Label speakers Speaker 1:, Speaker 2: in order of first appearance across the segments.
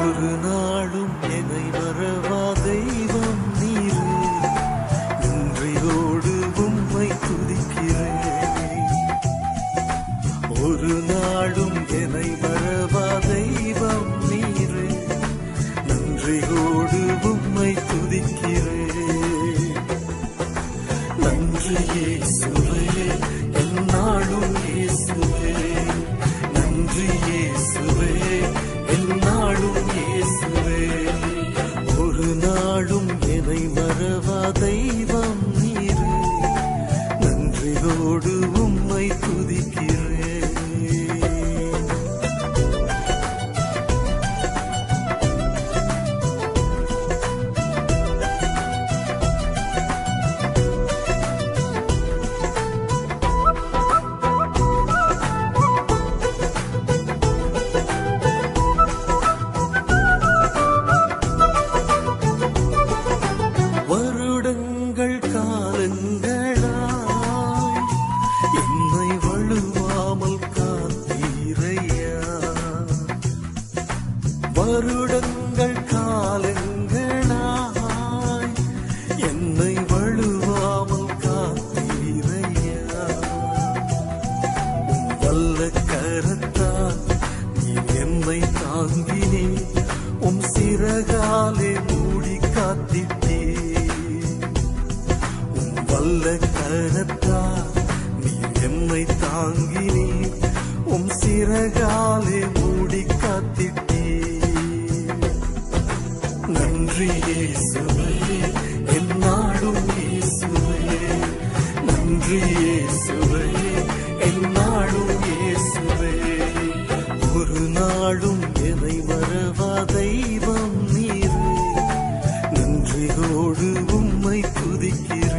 Speaker 1: ஒரு நாளும் என்னை மறவா தெய்வம் நீரே, நன்றியோடு உம்மை துதிக்கிறேன். ஒரு நாளும் என்னை மறவா தெய்வம் நீரே, நன்றியோடு உம்மை துதிக்கிறேன். நன்றி இயேசுவே, எந்நாளும் இயேசுவே, நன்றி இயேசுவே, எந்நாளும் இயேசுவே. ஒரு நாளும் என்னை மறவா தெய்வம் நீரே, நன்றியோடு உம்மை துதிக்கிறேன். வருடங்கள் காலங்களாய் என்னை வழுவாமல் காத்தீரையா, வருடங்கள் காலங்களாய் என்னை வழுவாமல் காத்தீரையா. உம் வல்ல கரத்தால் நீர் என்னை தாங்கினே, உம் சிறகாலே மூடி காத்திட்டே. வல்ல கரத்தால் நீர் என்னை தாங்கினீர், உம் சிறகாலே மூடி காத்திட்டீர். நன்றி இயேசுவே, எந்நாளும் இயேசுவே, நன்றி இயேசுவே, எந்நாளும் இயேசுவே. ஒரு நாளும் என்னை மறவா தெய்வம் நீரே, நன்றியோடு உம்மை துதிக்கிறேன்.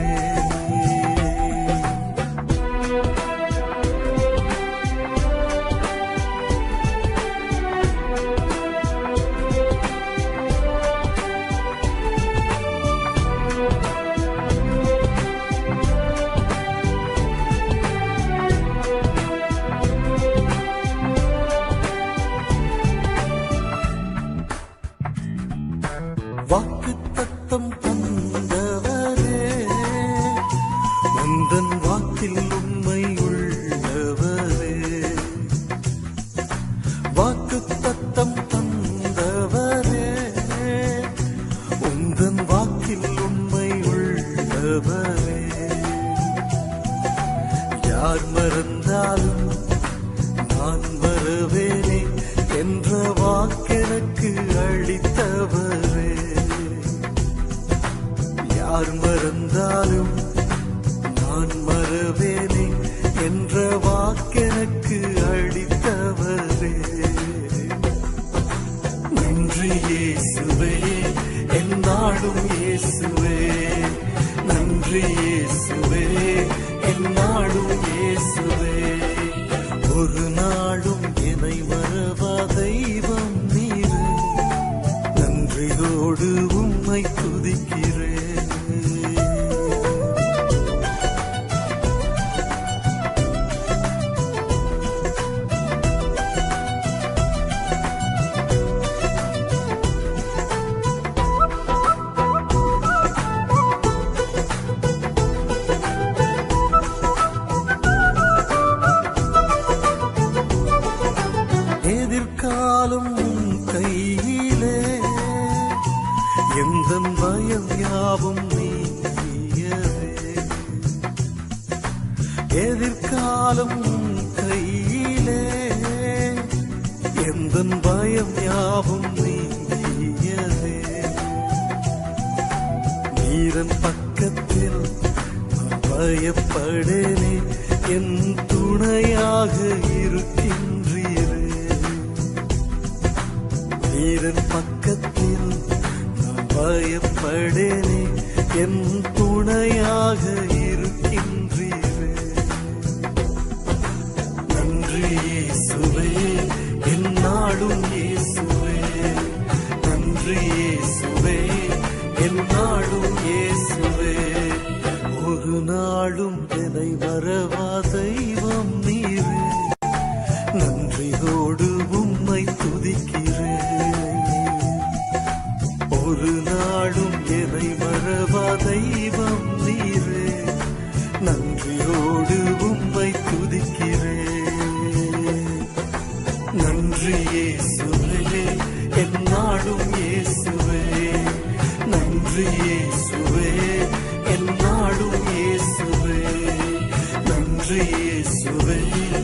Speaker 1: வாக்குத்தத்தம் தந்தவரே, உந்தன் வாக்கில் உண்மை உள்ளவரே. வாக்குத்தத்தம் தந்தவரே, உந்தன் வாக்கில் உண்மை உள்ளவரே. யார் மறந்தாலும் நான் வரவேனே என்ற வாக்கெனக்கு அளித்தவரே. யார் மறந்தாலும் நான் மறவேனே என்ற வாக்கெனக்கு அளித்தவரே. நன்றி இயேசுவே, எந்நாளும் இயேசுவே, நன்றி இயேசுவே, எந்நாளும் இயேசுவே. ஒரு நாளும் என்னை மறவா தெய்வம் நீரே, நன்றியோடு உம்மை துதிக்கிறேன். எதிர்காலம் உன் கையிலே, எந்தன் பயம் யாவும் நீங்கியதே. எதிர்காலம் உன் கையிலே, எந்தன் பயம் யாவும் நீங்கியதே. நீரன் பக்கத்தில் நான் பயப்படேனே, என் துணையாக இருக்கின்றீரே. நீரன் பக்கத்தில் நான் பயப்படேனே, என் துணையாக இருக்கின்றீரே. நன்றி இயேசுவே, எந்நாளும் இயேசுவே, நன்றி இயேசுவே, எந்நாளும் இயேசுவே. ஒரு நாளும் என்னை மறவா தெய்வம் நீரே, நன்றியோடு உம்மை துதிக்கிறேன். என்னாலும் இயேசுவே. நன்றி இயேசுவே, என்னாலும் இயேசுவே. நன்றி இயேசுவே.